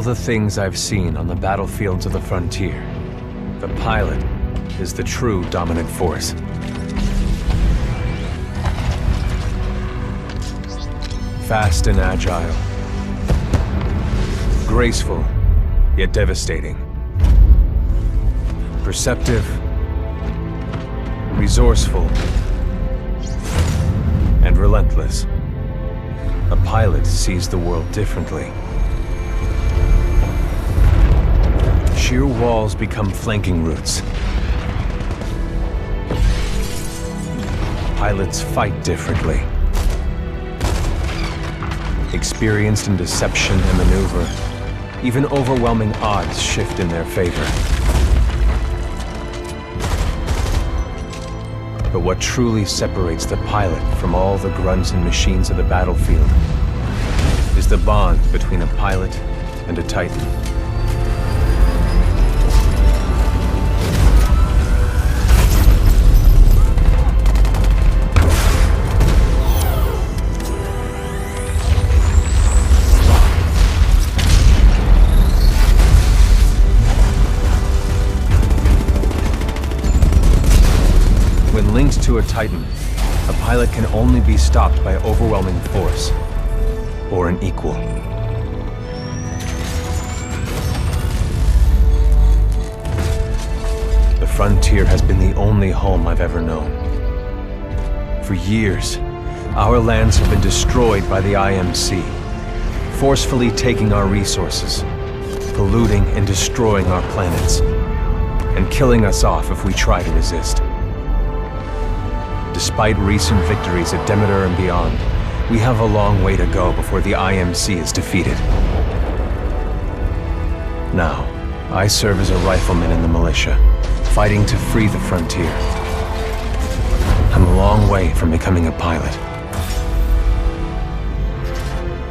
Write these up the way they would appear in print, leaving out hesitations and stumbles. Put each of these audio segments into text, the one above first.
the things I've seen on the battlefields of the frontier, the pilot is the true dominant force. Fast and agile. Graceful, yet devastating. Perceptive, resourceful, and relentless. A pilot sees the world differently. Sheer walls become flanking routes. Pilots fight differently. Experienced in deception and maneuver, even overwhelming odds shift in their favor. But what truly separates the pilot from all the grunts and machines of the battlefield is the bond between a pilot and a Titan. When linked to a Titan, a pilot can only be stopped by overwhelming force, or an equal. The frontier has been the only home I've ever known. For years, our lands have been destroyed by the IMC, forcefully taking our resources, polluting and destroying our planets, and killing us off if we try to resist. Despite recent victories at Demeter and beyond, we have a long way to go before the IMC is defeated. Now, I serve as a rifleman in the militia, fighting to free the frontier. I'm a long way from becoming a pilot.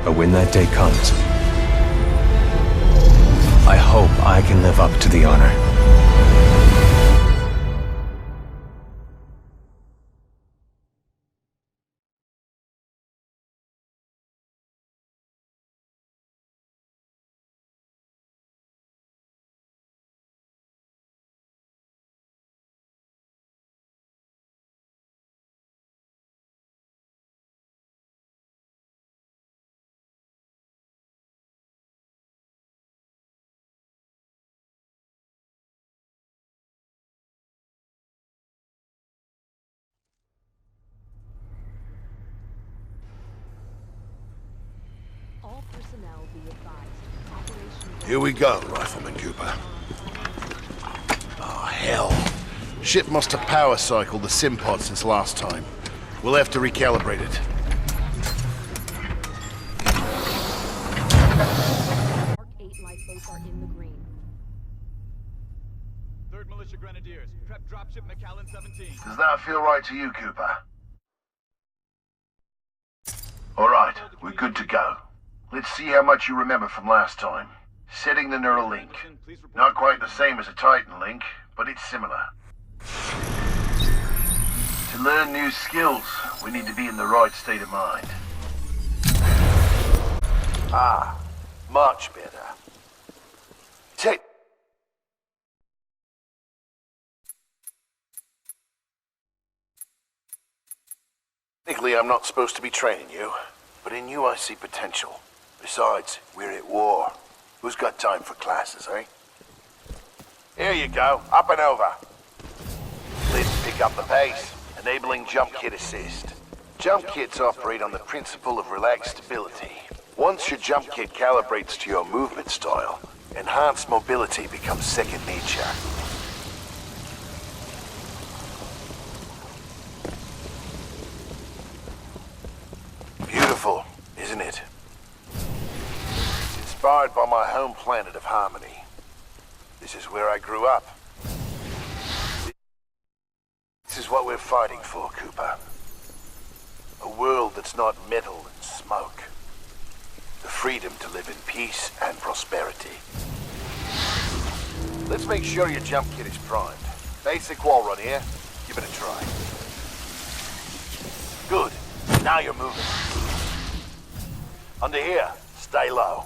But when that day comes, I hope I can live up to the honor. Here we go, Rifleman Cooper. Oh, hell. Ship must have power cycled the sim pod since last time. We'll have to recalibrate it. Mark 8 lifeboats are in the green. 3rd Militia Grenadiers, prep dropship McAllen 17. Does that feel right to you, Cooper? All right, we're good to go. Let's see how much you remember from last time. Setting the neural link. Not quite the same as a Titan link, but it's similar. To learn new skills, we need to be in the right state of mind. Ah, much better. Technically, I'm not supposed to be training you, but in you I see potential. Besides, we're at war. Who's got time for classes, eh? Here you go, up and over. Let's pick up the pace, enabling jump kit assist. Jump kits operate on the principle of relaxed stability. Once your jump kit calibrates to your movement style, enhanced mobility becomes second nature. Beautiful, isn't it? Inspired by my home planet of Harmony. This is where I grew up. This is what we're fighting for, Cooper. A world that's not metal and smoke. The freedom to live in peace and prosperity. Let's make sure your jump kit is primed. Basic wall run here. Give it a try. Good. Now you're moving. Under here, stay low.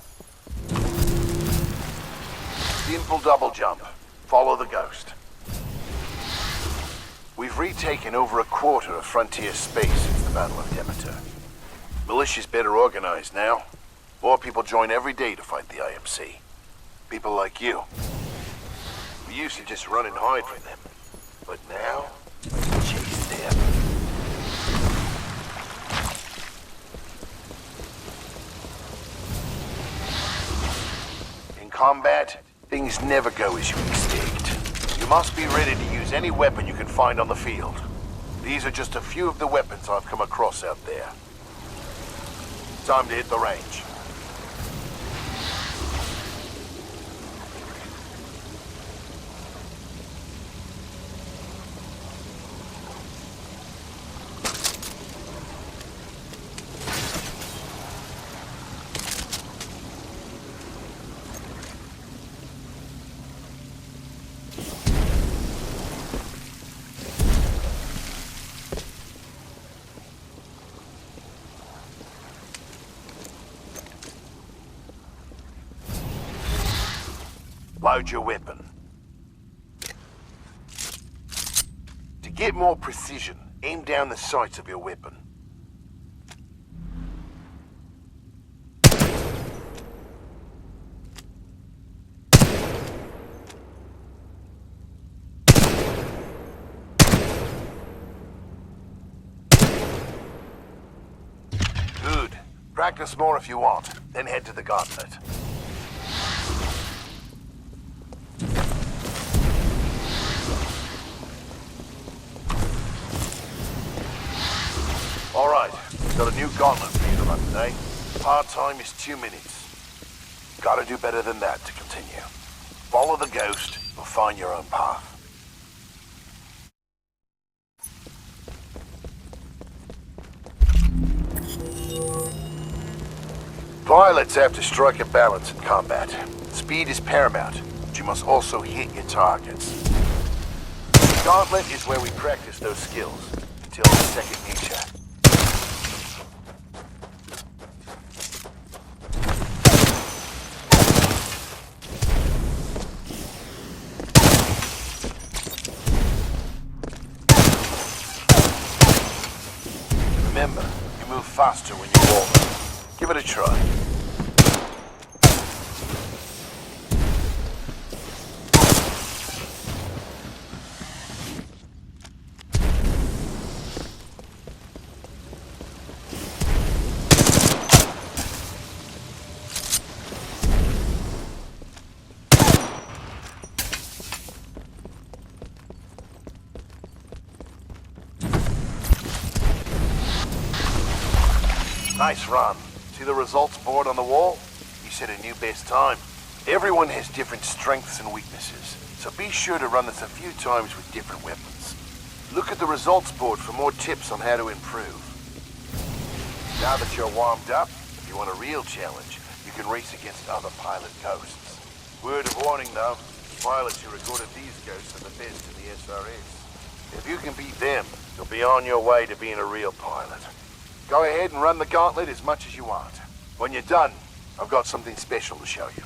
Simple double jump. Follow the ghost. We've retaken over a quarter of frontier space since the Battle of Demeter. Militia's better organized now. More people join every day to fight the IMC. People like you. We used to just run and hide from them. But now, we chase them. In combat, things never go as you expect. You must be ready to use any weapon you can find on the field. These are just a few of the weapons I've come across out there. Time to hit the range. Load your weapon. To get more precision, aim down the sights of your weapon. Good. Practice more if you want, then head to the gauntlet. All right, got a new gauntlet for you to run today. Hard time is 2 minutes. Gotta do better than that to continue. Follow the ghost or find your own path. Pilots have to strike a balance in combat. Speed is paramount, but you must also hit your targets. The gauntlet is where we practice those skills until it's second nature. Remember, you move faster when you walk. Give it a try. Nice run. See the results board on the wall? You set a new best time. Everyone has different strengths and weaknesses, so be sure to run this a few times with different weapons. Look at the results board for more tips on how to improve. Now that you're warmed up, if you want a real challenge, you can race against other pilot ghosts. Word of warning though, pilots who recorded these ghosts are the best in the SRS. If you can beat them, you'll be on your way to being a real pilot. Go ahead and run the gauntlet as much as you want. When you're done, I've got something special to show you.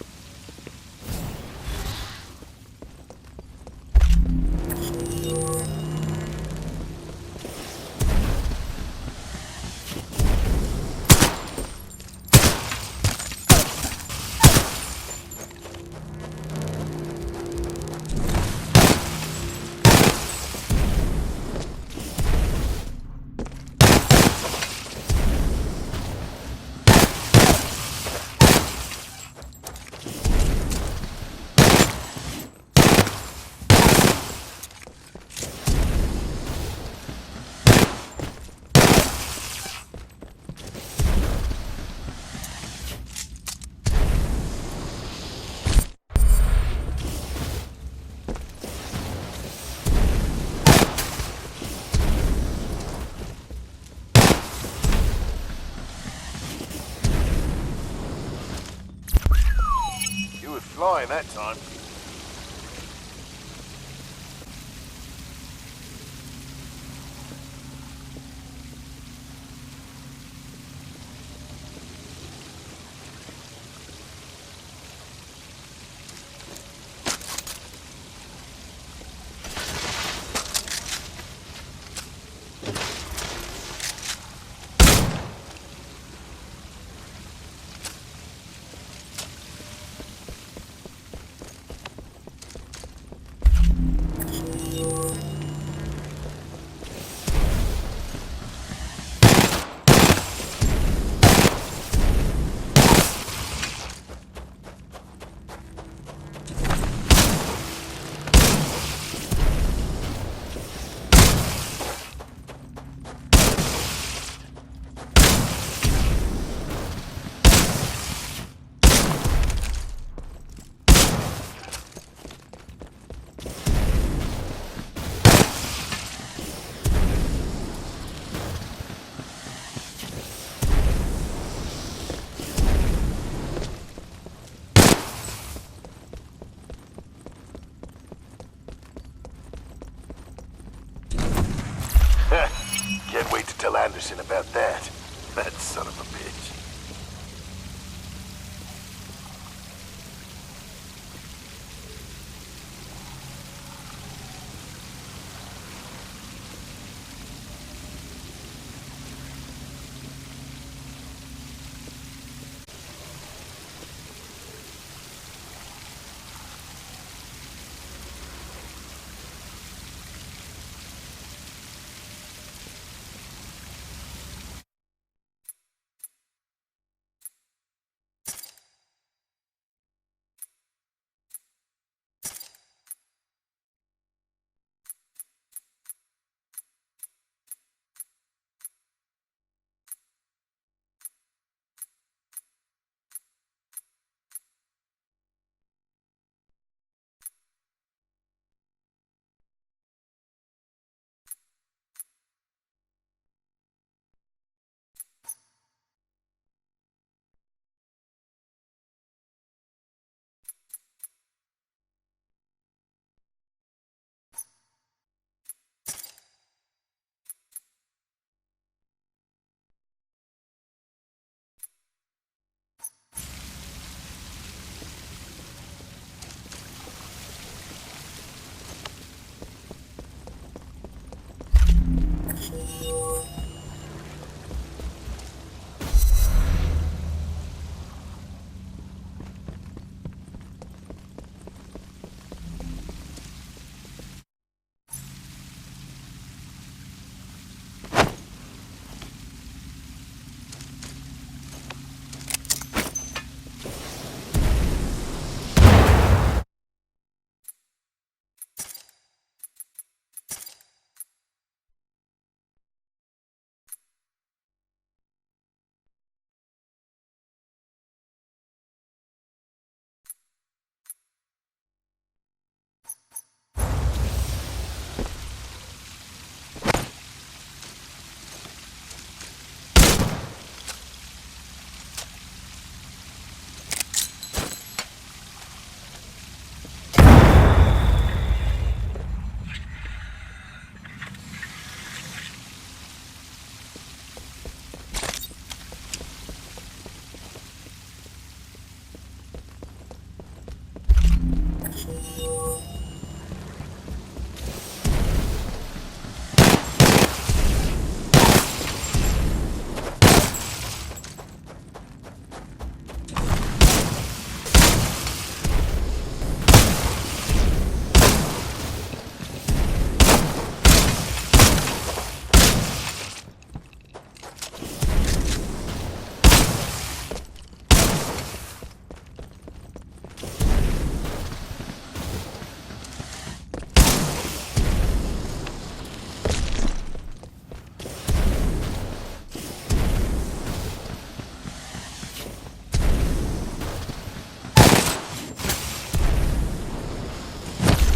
Flying that time. noticing about that. That son of a bitch.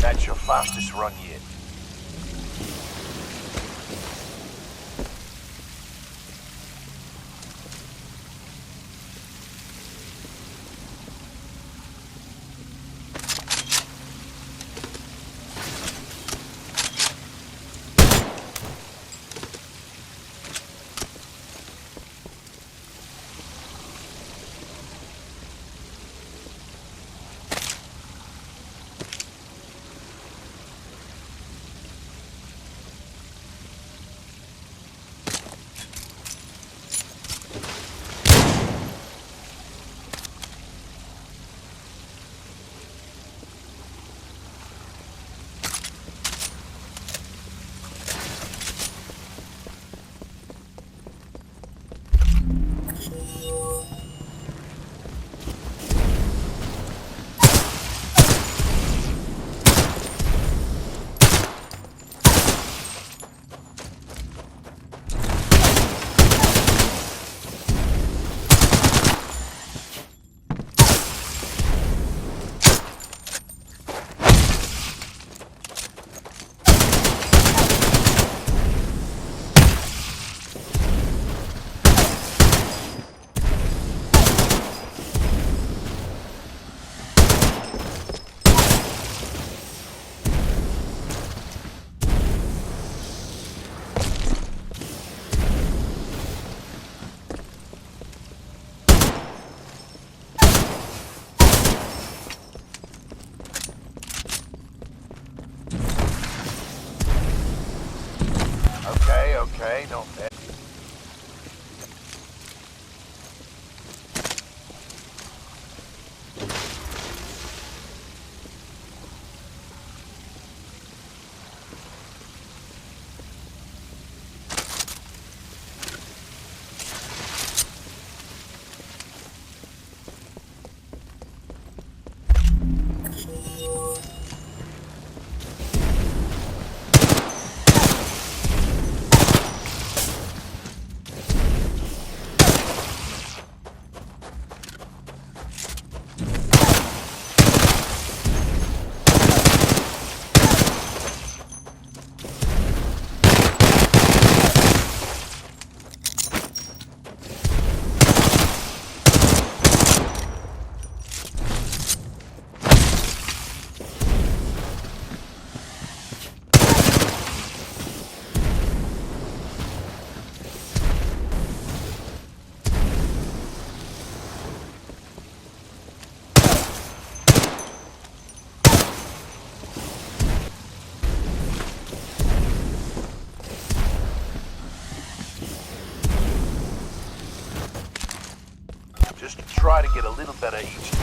That's your fastest run yet. okay, not bad. Just try to get a little better each time.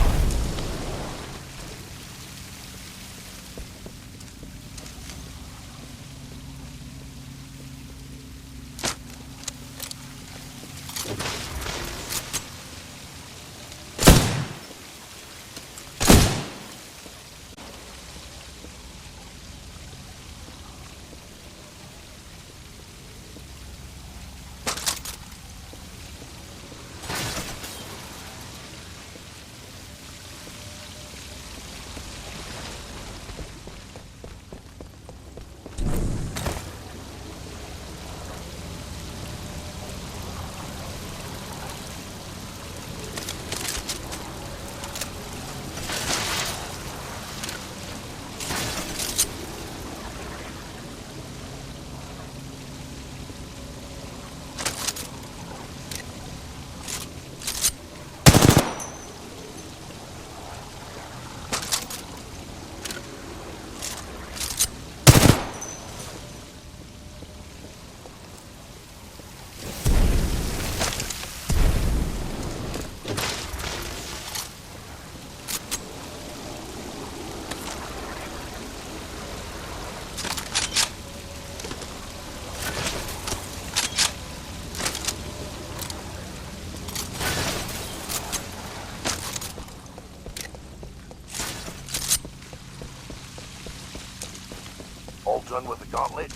All done with the gauntlet?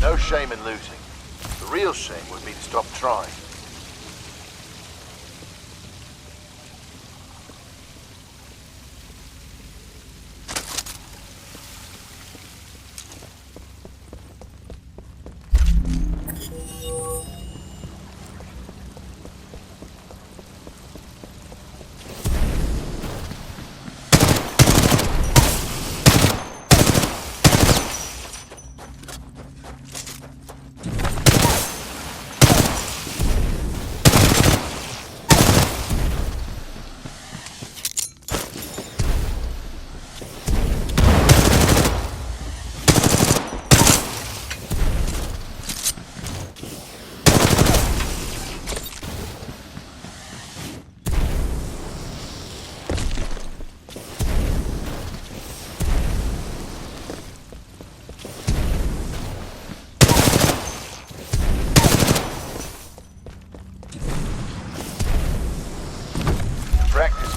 No shame in losing. The real shame would be to stop trying.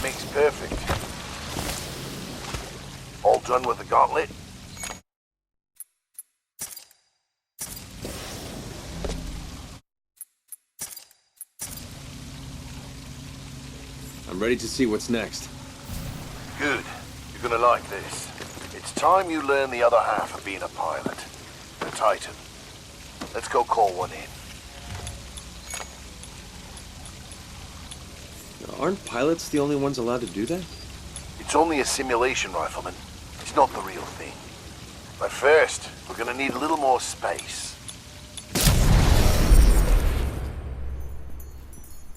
makes perfect. All done with the gauntlet? I'm ready to see what's next. Good. You're gonna like this. It's time you learn the other half of being a pilot. The Titan. Let's go call one in. Aren't pilots the only ones allowed to do that? It's only a simulation, Rifleman. It's not the real thing. But first, we're gonna need a little more space.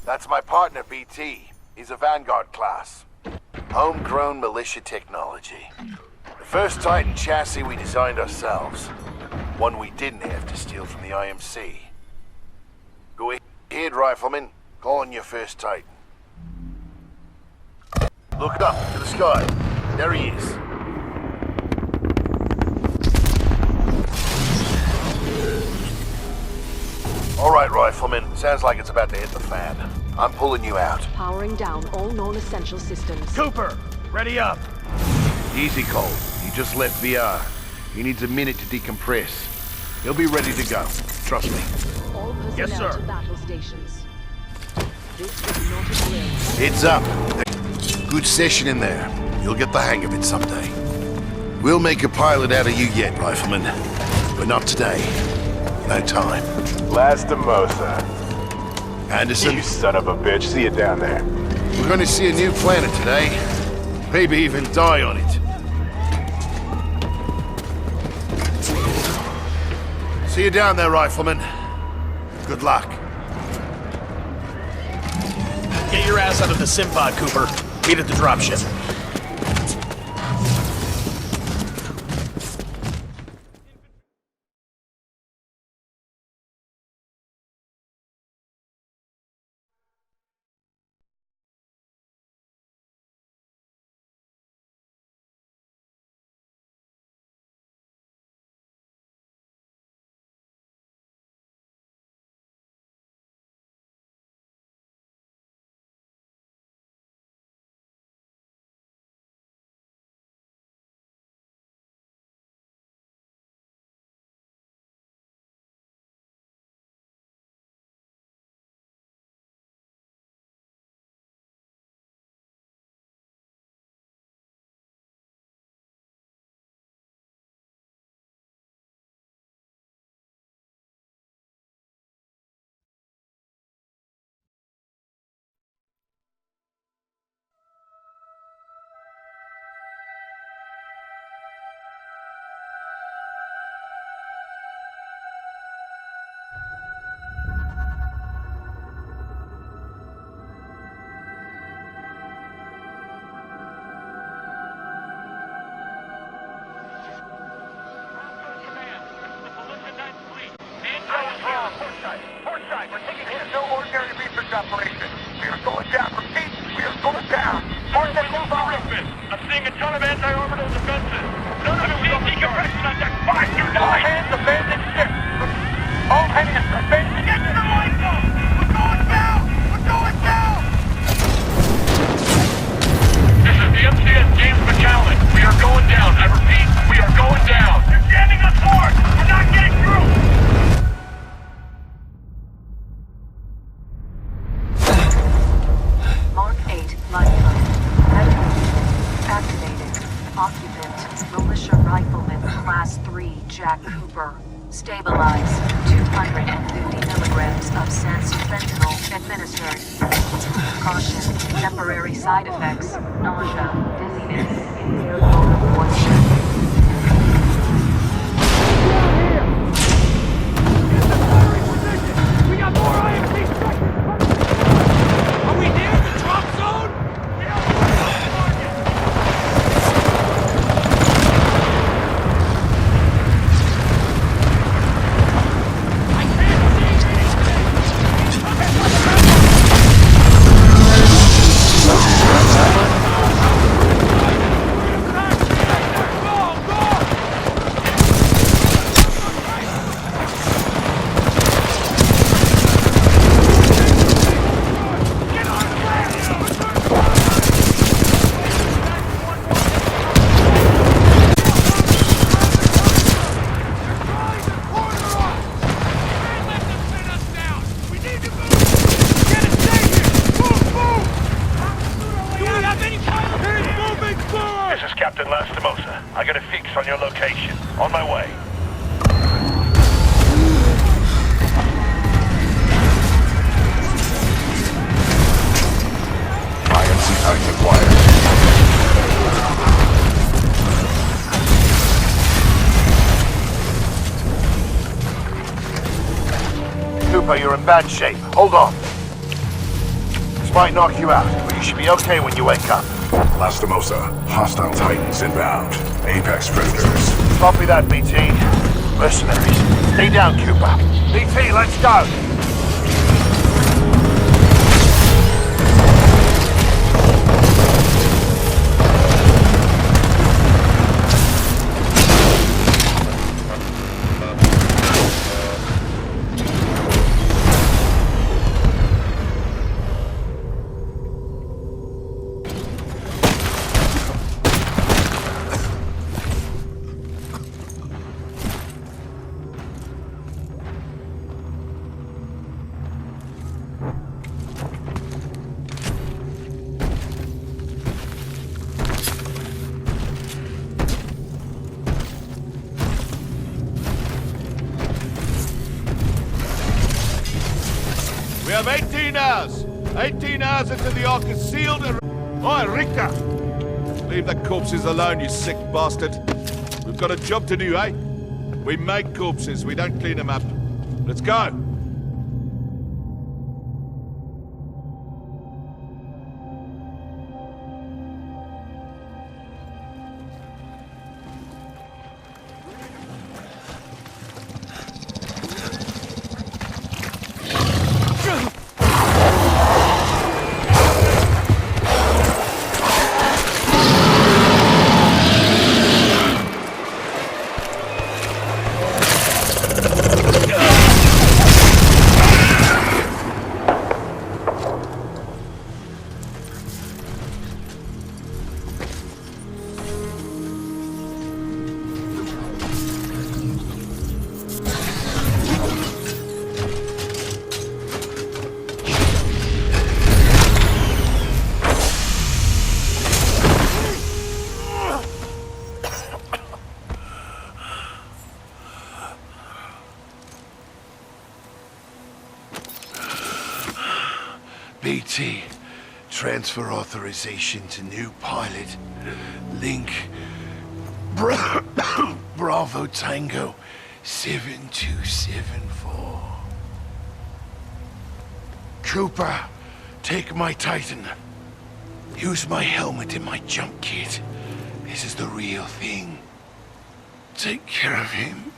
That's my partner, BT. He's a Vanguard class. Homegrown militia technology. The first Titan chassis we designed ourselves. One we didn't have to steal from the IMC. Go ahead, Rifleman. Call on your first Titan. Look up to the sky. There he is. All right, Rifleman. Sounds like it's about to hit the fan. I'm pulling you out. Powering down all known essential systems. Cooper, ready up. Easy, Cole. He just left VR. He needs a minute to decompress. He'll be ready to go. Trust me. All personnel Yes, sir. to battle stations. This is not a drill. Heads up. Good session in there. You'll get the hang of it someday. We'll make a pilot out of you yet, Rifleman. But not today. No time. Lastimosa. Anderson, You son of a bitch. See you down there. we're going to see a new planet today. Maybe even die on it. See you down there, Rifleman. Good luck. Get your ass out of the sim pod, Cooper. Meet at the dropship. Operation. We are going down. Repeat, we are going down. Force that move on. I'm seeing a ton of anti-orbital defenses. None of them will decompression on deck. 529. All hands abandon ship. All hands abandon. Get to the lifeboat. We're going down. We're going down. This is the MCS James McAllen. We are going down. I repeat, we are going down. You're jamming us hard. We're not getting through. Mark 8 lifeboat. Activated. Occupant, militia rifleman, class 3, Jack Cooper. Stabilize. 250 milligrams of sense fentanyl administered. Caution. Temporary side effects. Nausea, dizziness, impaired motor function. Are we near the drop zone? Captain Lastimosa. I got a fix on your location. On my way. IMC Titan acquired. Cooper, you're in bad shape. Hold on. This might knock you out, but you should be okay when you wake up. Lastimosa, hostile Titans inbound. Apex Predators. Copy that, BT. Mercenaries. Stay down, Cooper. BT, let's go! We have 18 hours. 18 hours until the Ark is sealed and... Oi, Richter! Leave the corpses alone, you sick bastard. We've got a job to do, eh? We make corpses, we don't clean them up. Let's go! BT, transfer authorization to new pilot. Link, Bravo Tango 7274. Cooper, take my Titan. Use my helmet and my jump kit. This is the real thing. Take care of him.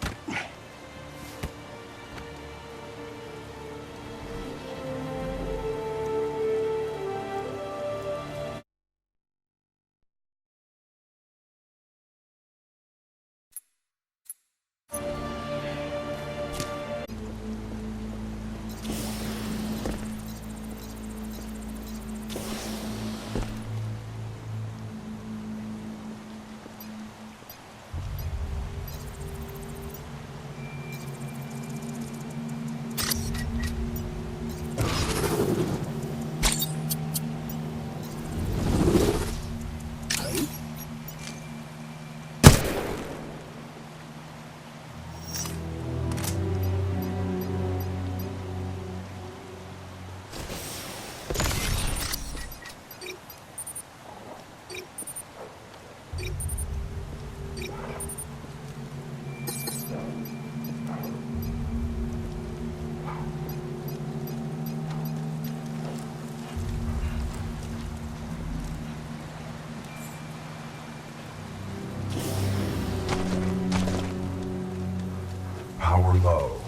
Power low.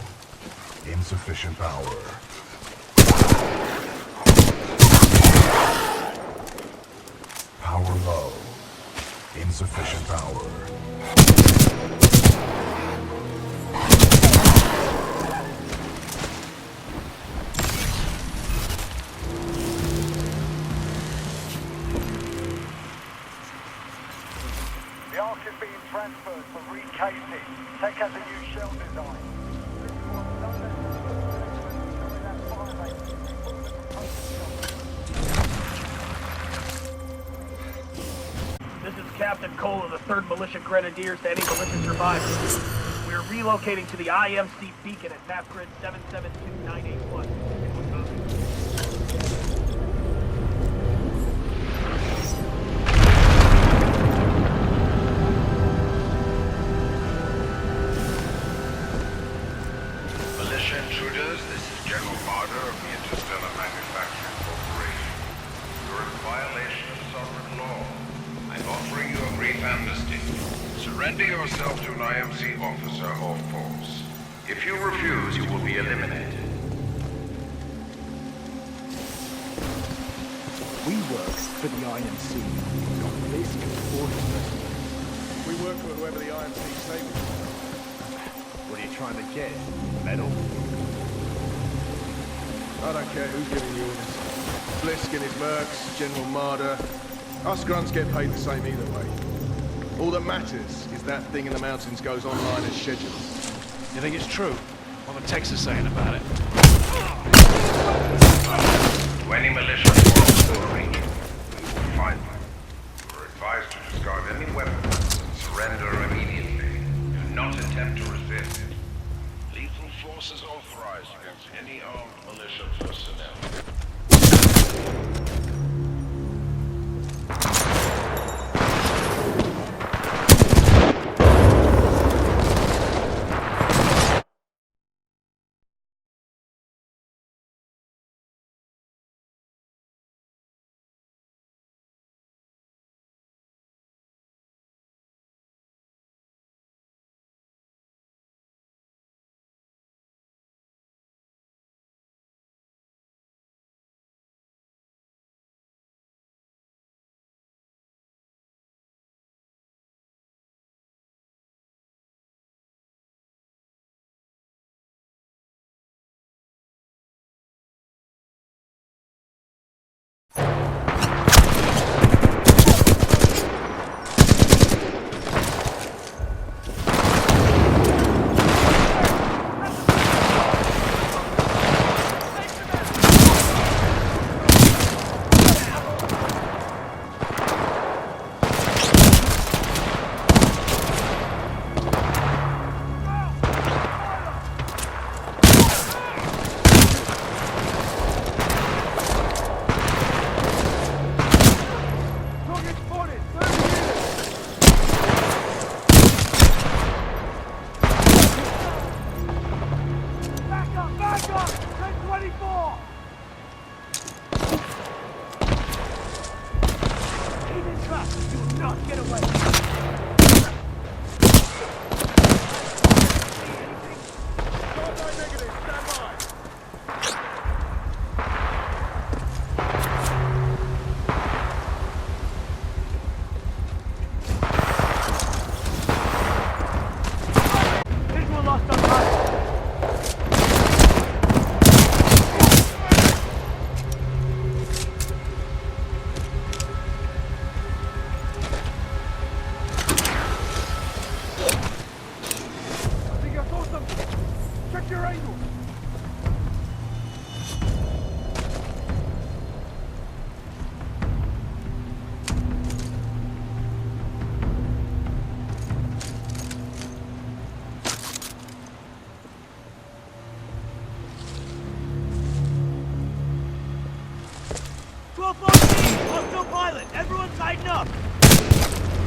Insufficient power. Power low. Insufficient power. The Ark is being transferred for recasing. Tech has a new shell design. This is Captain Captain Cole of the 3rd Militia Grenadiers to any militia survivors. We're relocating to the IMC beacon at map grid 772981. Militia intruders, this is General Marder of the Interstellar Manufacturing Corporation. You're in violation of sovereign law. I'm offering you a brief amnesty. Surrender yourself to an IMC officer or force. If you refuse, you will be eliminated. We work for the IMC. Not this orders. We work for whoever the IMC say we are. What are you trying to get? Medal? I don't care who's giving you orders. Blisk and his mercs, General Marder. Us grunts get paid the same either way. All that matters is that thing in the mountains goes online as scheduled. You think it's true? What the text is saying about it? To any militia force or ranger, we will find them. You are advised to discard any weapons and surrender immediately. Do not attempt to resist. Lethal force is authorized against any armed militia personnel.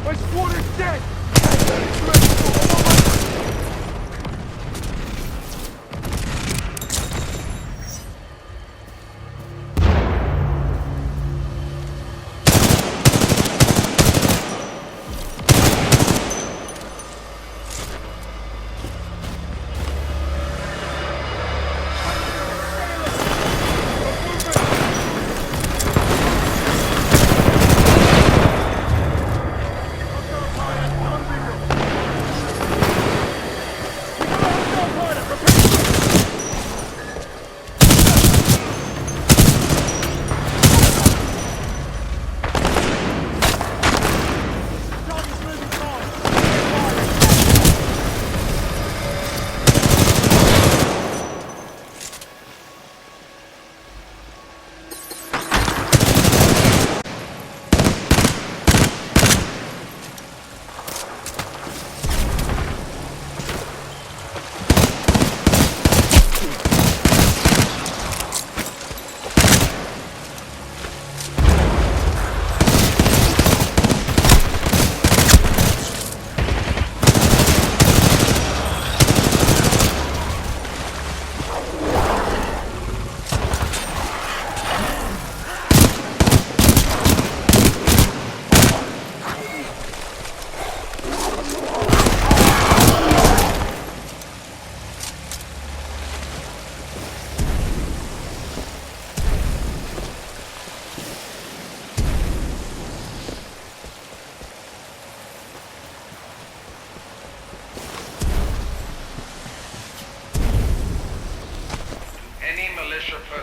My squadron's dead!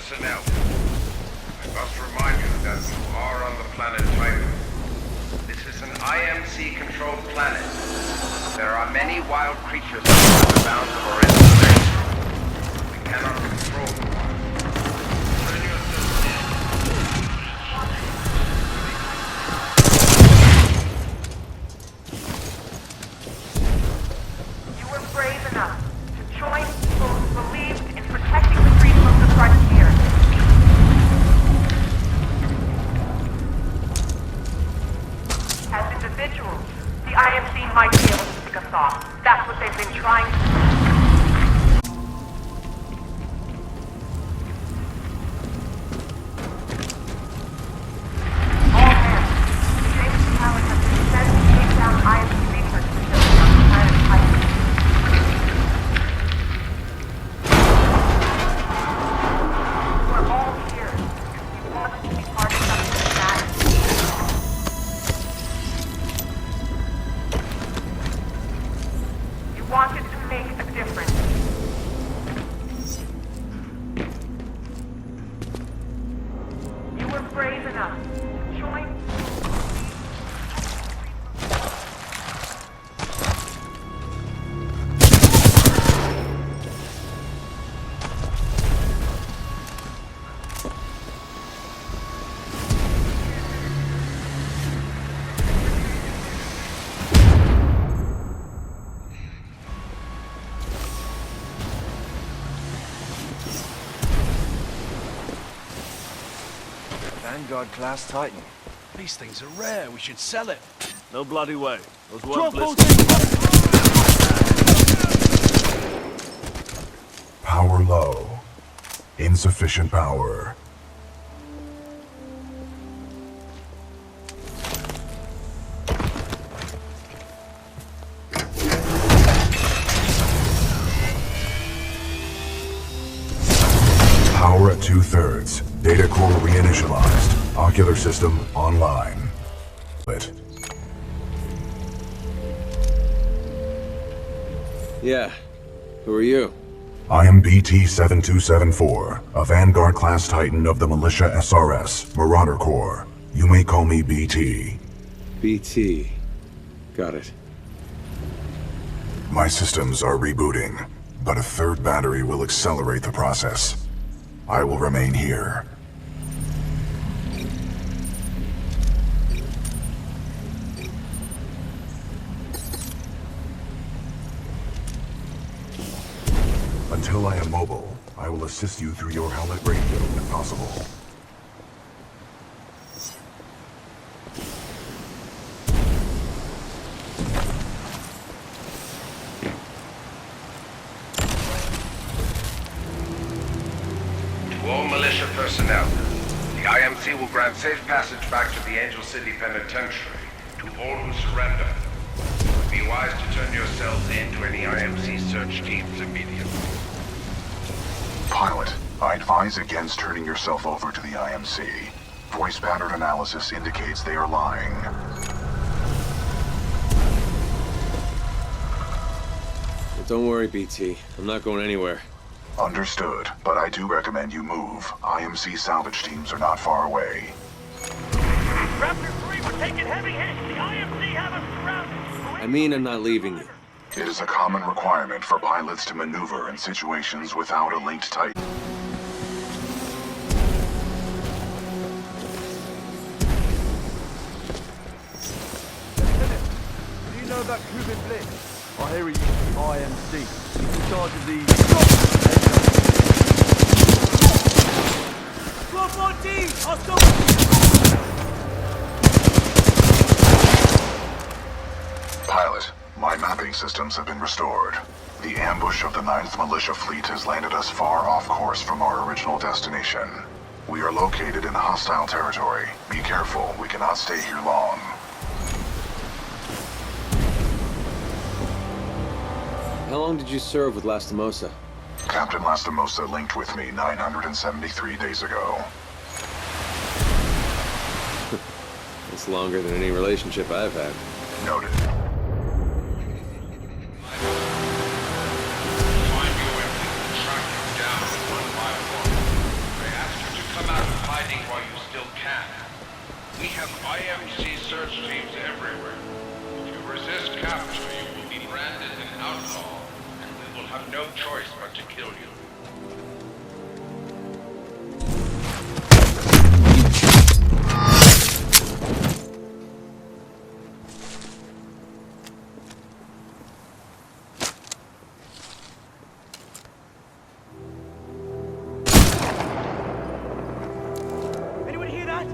personnel. I must remind you that you are on the planet Titan. This is an IMC-controlled planet. There are many wild creatures beyond the bounds of our installation. We cannot control them. Turn yourself in. You were brave enough to join people who believed in protecting the freedom of the frontier. As individuals, the IMC might be able to pick us off. That's what they've been trying to do. All hands, James Talent has been sent to take down IMC research facilities on the planet Titan. We're all here because we want to be part of something that matters. You wanted to make a difference. You were brave enough to join. Vanguard-class Titan. These things are rare. We should sell it. No bloody way. Those weren't blisters. Power low. Insufficient power. Power at 2/3. Data core reinitialized. Ocular system online. Lit. Yeah. Who are you? I am BT-7274, a Vanguard-class Titan of the Militia SRS, Marauder Corps. You may call me BT. BT. Got it. My systems are rebooting, but a third battery will accelerate the process. I will remain here. Until I am mobile, I will assist you through your helmet radio if possible. To all militia personnel, the IMC will grant safe passage back to the Angel City Penitentiary to all who surrender. Be wise to turn yourselves in to any IMC search teams immediately. Pilot, I advise against turning yourself over to the IMC. Voice pattern analysis indicates they are lying. Well, don't worry, BT. I'm not going anywhere. Understood, but I do recommend you move. IMC salvage teams are not far away. Raptor 3, we're taking heavy hits. The IMC have us surrounded. I mean, I'm not leaving you. It is a common requirement for pilots to maneuver in situations without a linked Titan. Do you know about Cuban Blitz? I hear he's IMC. He's in charge of the... Squad 14! Hostile! Pilot, my mapping systems have been restored. The ambush of the 9th Militia Fleet has landed us far off course from our original destination. We are located in hostile territory. Be careful, we cannot stay here long. How long did you serve with Lastimosa? Captain Lastimosa linked with me 973 days ago. It's longer than any relationship I've had. Noted. Find your weapons and track them down one by one. They We have IMC search teams everywhere. If you resist capture, you will be branded an outlaw, and we will have no choice but to kill you. Anyone hear that?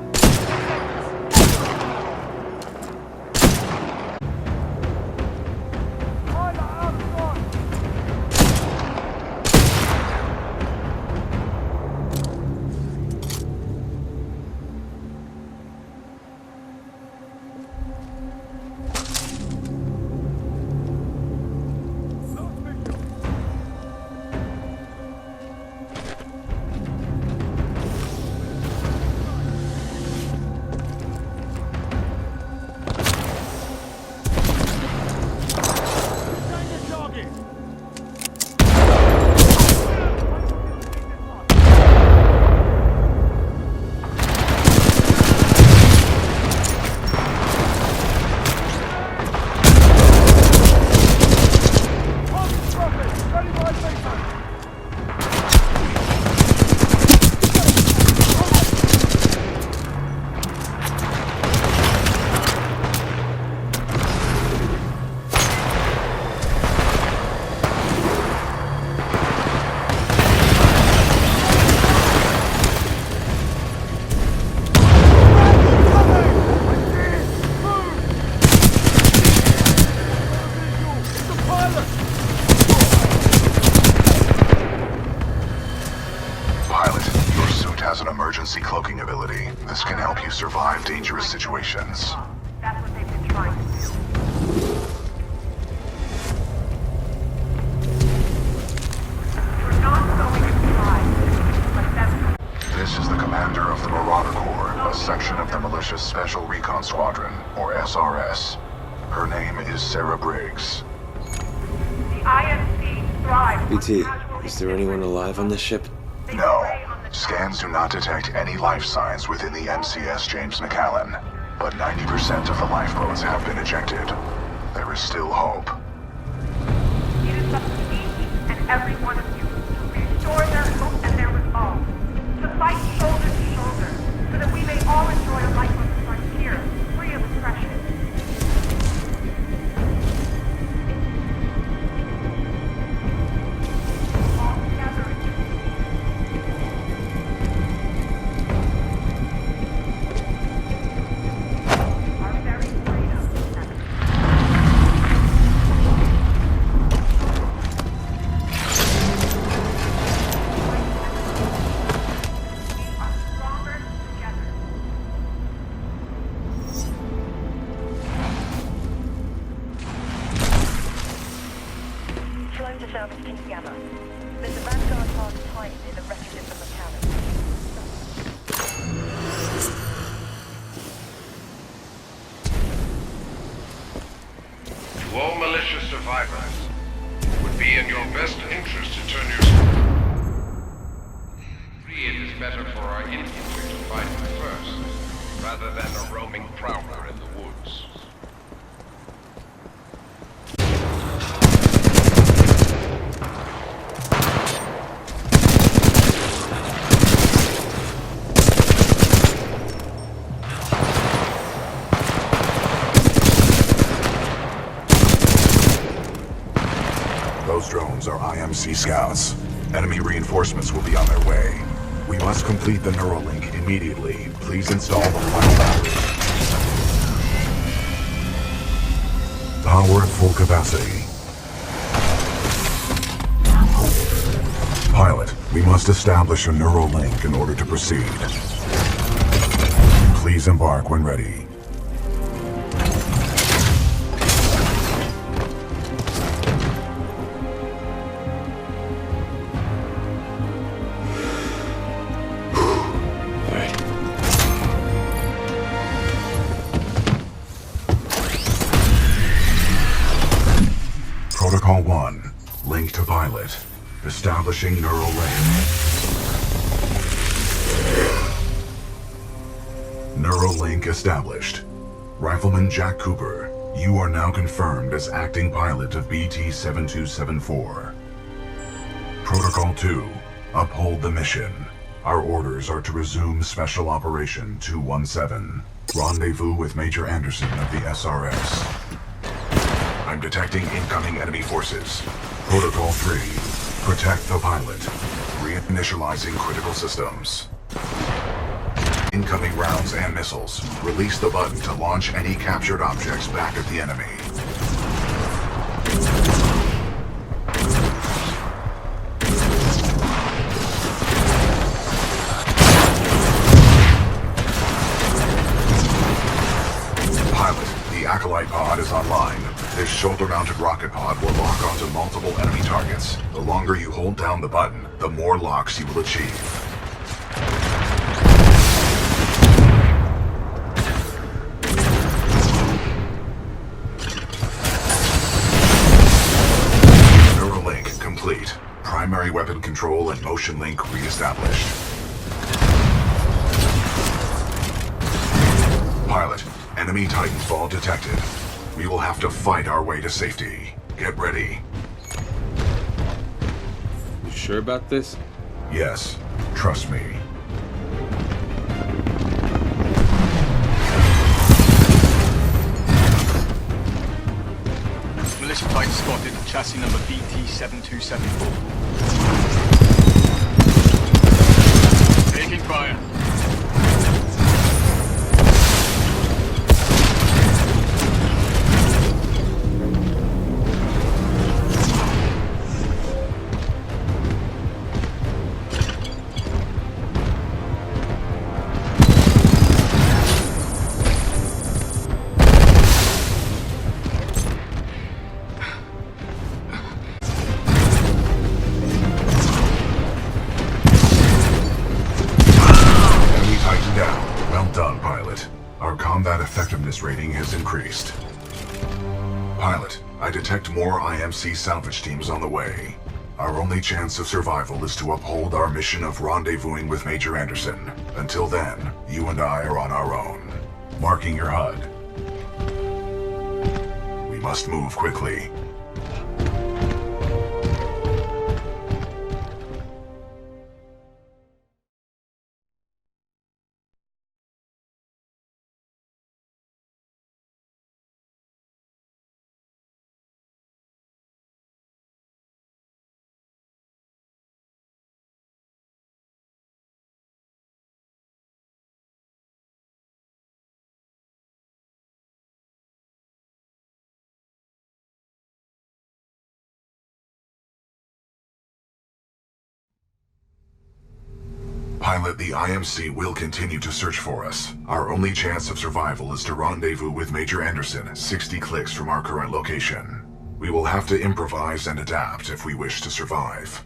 Has an emergency cloaking ability. This can help you survive dangerous situations. That's what they've been trying to do. We're not going to try. Let them. This is the commander of the Marauder Corps, a section of the Militia's Special Recon Squadron, or SRS. Her name is Sarah Briggs. The IMC thrives. BT, is there anyone alive on this ship? No. Scans do not detect any life signs within the MCS James McAllen, but 90% of the lifeboats have been ejected. There is still hope. It is up to each and every one of you to restore their hope and their resolve, to fight shoulder to shoulder, so that we may all enjoy a life on the frontier, free of oppression. All together. Our very freedom. Flying to South King Gamma. There's a Vanguard class Titan in the wreckage of the McAllen. To all militia survivors, it would be in your best interest to turn your... It is better for our infantry to fight first, rather than a roaming prowler in the woods. Those drones are IMC scouts. Enemy reinforcements will be on their way. We must complete the Neuralink immediately. Please install the final battery. Power at full capacity. Pilot, we must establish a Neuralink in order to proceed. Please embark when ready. Protocol 1. Link to pilot. Establishing neural link. Neuralink established. Rifleman Jack Cooper, you are now confirmed as acting pilot of BT-7274. Protocol 2, uphold the mission. Our orders are to resume Special Operation 217. Rendezvous with Major Anderson of the SRS. I'm detecting incoming enemy forces. Protocol 3, protect the pilot. Reinitializing critical systems. Incoming rounds and missiles. Release the button to launch any captured objects back at the enemy. Pilot, the Acolyte pod is online. This shoulder-mounted rocket pod will lock onto multiple enemy targets. The longer you hold down the button, the more locks you will achieve. Neuralink complete. Primary weapon control and motion link re-established. Pilot, enemy Titanfall detected. We will have to fight our way to safety. Get ready. You sure about this? Yes, trust me. Militia Titan spotted, chassis number BT-7274. Taking fire. Rating has increased. Pilot, I detect more IMC salvage teams on the way. Our only chance of survival is to uphold our mission of rendezvousing with Major Anderson. Until then, you and I are on our own. Marking your HUD. We must move quickly. Pilot, the IMC will continue to search for us. Our only chance of survival is to rendezvous with Major Anderson, 60 clicks from our current location. We will have to improvise and adapt if we wish to survive.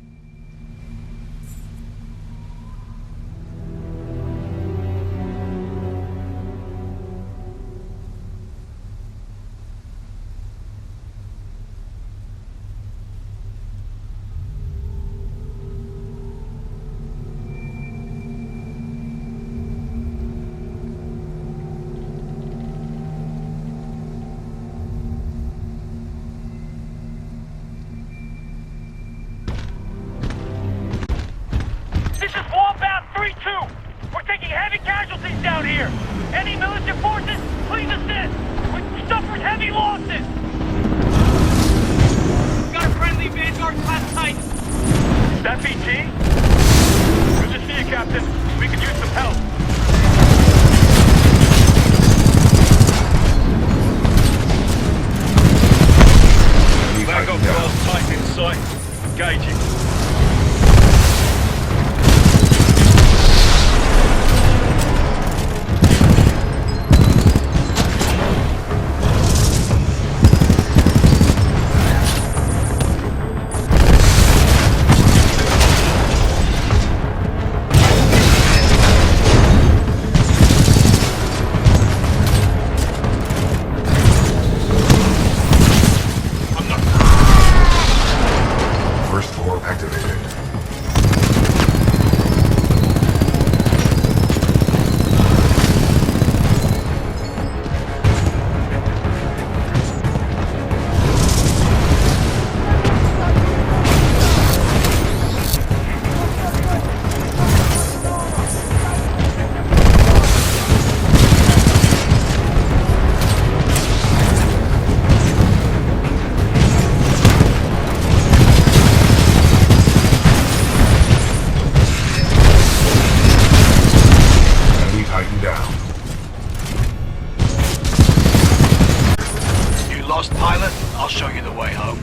I'll show you the way home.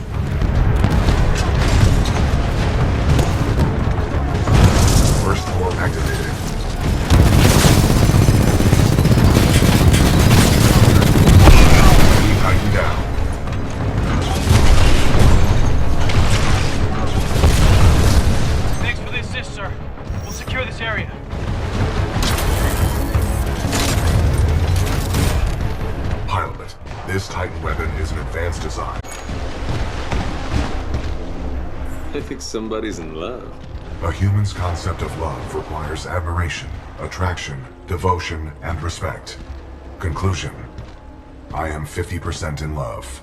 First floor activated. Enemy Titan down. Thanks for the assist, sir. We'll secure this area. Pilot, this Titan weapon is an advanced design. I think somebody's in love. A human's concept of love requires admiration, attraction, devotion, and respect. Conclusion: I am 50% in love.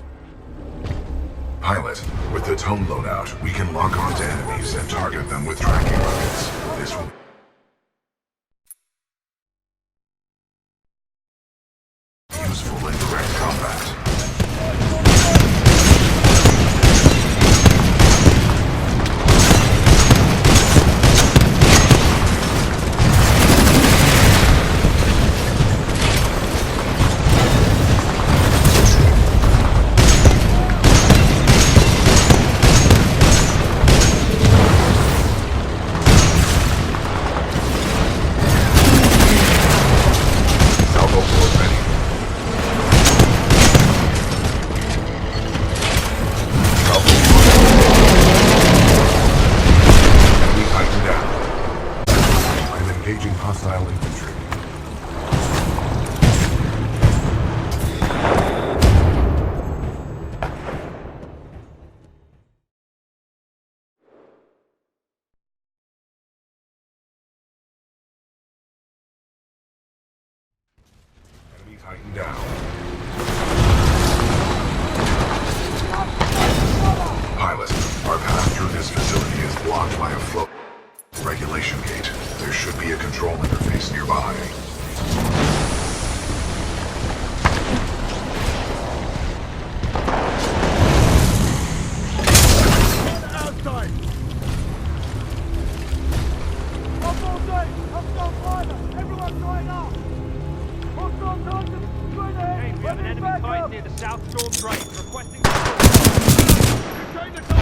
Pilot, with the tone loadout, we can lock onto enemies and target them with tracking rockets. This will be useful in direct combat. Engaging hostile infantry. Enemy Titan down. Pilot, our path through this facility is blocked by a float regulation gate. There should be a control interface nearby. Outside! Up all day! Up down fire! Everyone join up! Hostile targets! Straight ahead! Hey, we have an enemy back Titan up. near the South Storm Drain, requesting... Retain the